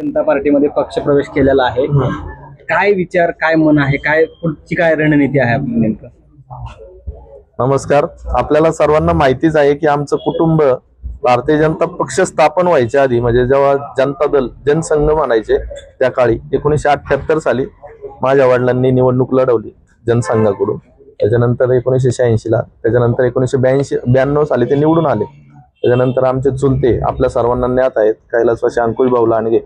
जनता पार्टीमध्ये पक्षप्रवेश केलेला आहे. काय विचार, काय मन आहे, काय पुढची काय रणनीती आहे आपली नेमकं? नमस्कार. आपल्याला सर्वांना माहितीच आहे की आमचं कुटुंब भारतीय जनता पक्ष स्थापन व्हायच्या आधी, म्हणजे जेव्हा जनता दल जनसंघ म्हणायचे त्या काळी 1978 साली माझ्या वडिलांनी निवडणूक लढवली जनसंघाकडून. त्याच्यानंतर 1986 ला, त्याच्यानंतर 1992 साली ते निवडून आले. त्याच्यानंतर आमचे चुलते आपल्या सर्वांना ज्ञात आहेत कैलासवासी अंकुश भाऊ लांडगे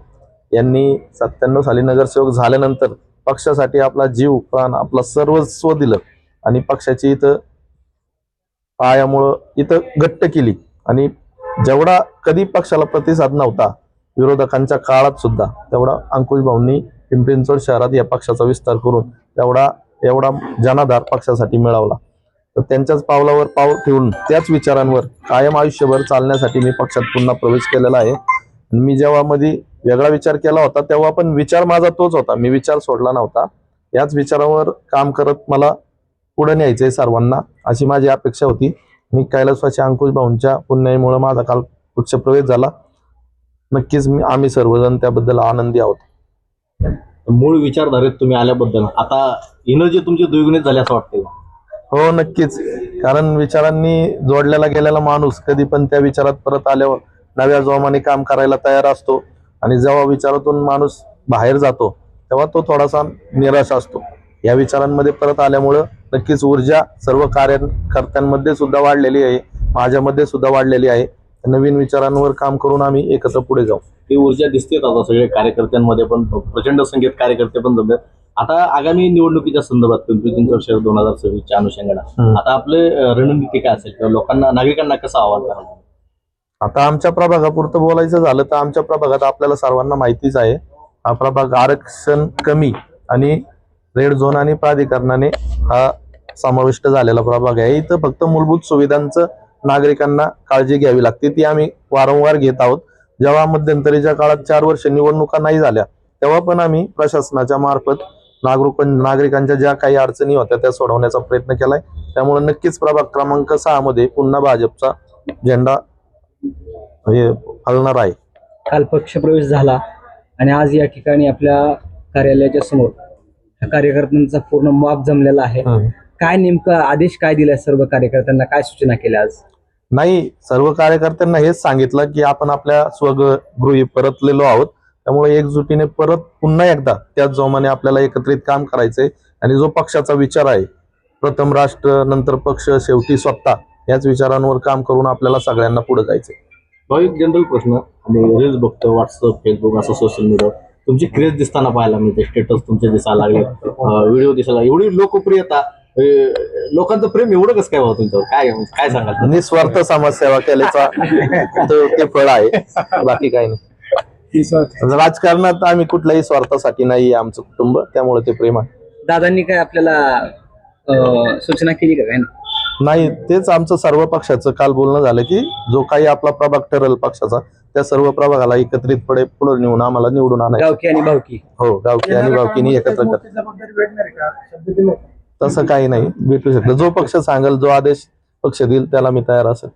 यांनी 97 साली नगरसेवक झाल्यानंतर पक्षासाठी आपला जीव प्राण आपला सर्वस्व दिलं आणि पक्षाची इथं पायामुळं इथं घट्ट केली. आणि जेवढा कधी पक्षाला प्रतिसाद नव्हता विरोधकांच्या काळात सुद्धा, तेवढा अंकुश भाऊंनी पिंपरी चिंचवड शहरात या पक्षाचा विस्तार करून एवढा जनाधार पक्षासाठी मिळवला. तर त्यांच्याच पावलावर पाव ठेवून त्याच विचारांवर कायम आयुष्यभर चालण्यासाठी मी पक्षात पुन्हा प्रवेश केलेला आहे. मी जेव्हा मध्ये वेगळा विचार केला होता तेव्हा पण विचार माझा तोच होता, मी विचार सोडला नव्हता. याच विचारावर काम करत मला पुढे न्यायचंय सर्वांना, अशी माझी अपेक्षा होती. मी कैलासवासी अंकुश भाऊंच्या पुण्याईमुळे माझा काल पक्षप्रवेश झाला. नक्कीच आम्ही सर्वजण त्याबद्दल आनंदी आहोत. मूळ विचारधारेत तुम्ही आल्याबद्दल आता एनर्जी तुमची द्विगुणित झाली असं वाटतंय? हो, नक्कीच. कारण विचारांनी जोडलेला गेलेला माणूस कधी पण त्या विचारात परत आल्यावर नव्या जोमाने काम करायला तयार असतो. आणि जेव्हा विचारातून माणूस बाहेर जातो तेव्हा तो थोडासा निराश असतो. या विचारांमध्ये परत आल्यामुळं नक्कीच ऊर्जा सर्व कार्यकर्त्यांमध्ये सुद्धा वाढलेली आहे, माझ्यामध्ये सुद्धा वाढलेली आहे. नवीन विचारांवर काम करून आम्ही एकत्र पुढे जाऊ. ती ऊर्जा दिसते आता सगळे कार्यकर्त्यांमध्ये पण, प्रचंड संख्येत कार्यकर्ते पण जमले. आता आगामी निवडणुकीच्या संदर्भात पिंपरी चिंचवड शहर 2026च्या अनुषंगाने आता आपले रणनीती काय असेल किंवा लोकांना, नागरिकांना कसं आव्हान कराल? आता आमच्या प्रभागापुरतं बोलायचं झालं तर आमच्या प्रभागात आपल्याला सर्वांना माहितीच आहे, हा प्रभाग आरक्षण कमी आणि रेड झोन आणि प्राधिकरणाने हा समाविष्ट झालेला प्रभाग आहे. इथं फक्त मूलभूत सुविधांचं नागरिकांना काळजी घ्यावी लागते, ती आम्ही वारंवार घेत आहोत. जेव्हा मध्यंतरीच्या काळात 4 वर्ष निवडणुका नाही झाल्या तेव्हा पण आम्ही प्रशासनाच्या मार्फत नागरिकांच्या ज्या काही अडचणी होत्या त्या सोडवण्याचा प्रयत्न केलाय. त्यामुळे नक्कीच प्रभाग क्रमांक 6 मध्ये पुन्हा भाजपचा झेंडा हलणार आहे. काल पक्षप्रवेश झाला आणि आज या ठिकाणी आपल्या कार्यालयाच्या समोर कार्यकर्त्यांचा पूर्ण मॉब जमलेला आहे. काय नेमका आदेश काय दिलाय सर्व कार्यकर्त्यांना, काय सूचना केल्या आज? नाही, सर्व कार्यकर्त्यांना हेच सांगितलं की आपण आपल्या स्वगृही परतलेलो आहोत. त्यामुळे एकजुटीने परत पुन्हा एकदा त्याच जोमाने आपल्याला एकत्रित काम करायचंय. आणि जो पक्षाचा विचार आहे, प्रथम राष्ट्र नंतर पक्ष शेवटी स्वतः, याच विचारांवर काम करून आपल्याला सगळ्यांना पुढे जायचंय. एक जनरल प्रश्न, आम्ही रील्स बघतो, व्हॉट्सअप, फेसबुक असं सोशल मीडिया, तुमची क्रेज दिसताना पाहायला मिळते, स्टेटस तुमचे दिसायला लागले, व्हिडिओ दिसायला, एवढी लोकप्रियता, लोकांचं प्रेम एवढं कसं काय होतं तुमच्यावर? काय सांगाल? निस्वार्थ समाजसेवा केल्याचा ते फळ आहे, बाकी काही नाही. राजकारणात आम्ही कुठल्याही स्वार्थासाठी नाही आमचं कुटुंब, त्यामुळे ते प्रेम आहे. दादांनी काय आपल्याला सूचना केली का? काय नाही, तेच आमचं सर्व पक्षाचं काल बोलणं झालं की जो काही आपला प्रभाग ठरेल पक्षाचा, त्या सर्व प्रभागाला एकत्रितपणे पुढे नेऊन आम्हाला निवडून आणायचं. गावकी आणि भावकी? हो, गावकी आणि भावकीनी एकत्र कर. तसं काही नाही, भेटू शकतं. जो पक्ष सांगेल, जो आदेश पक्ष देईल त्याला मी तयार असेल.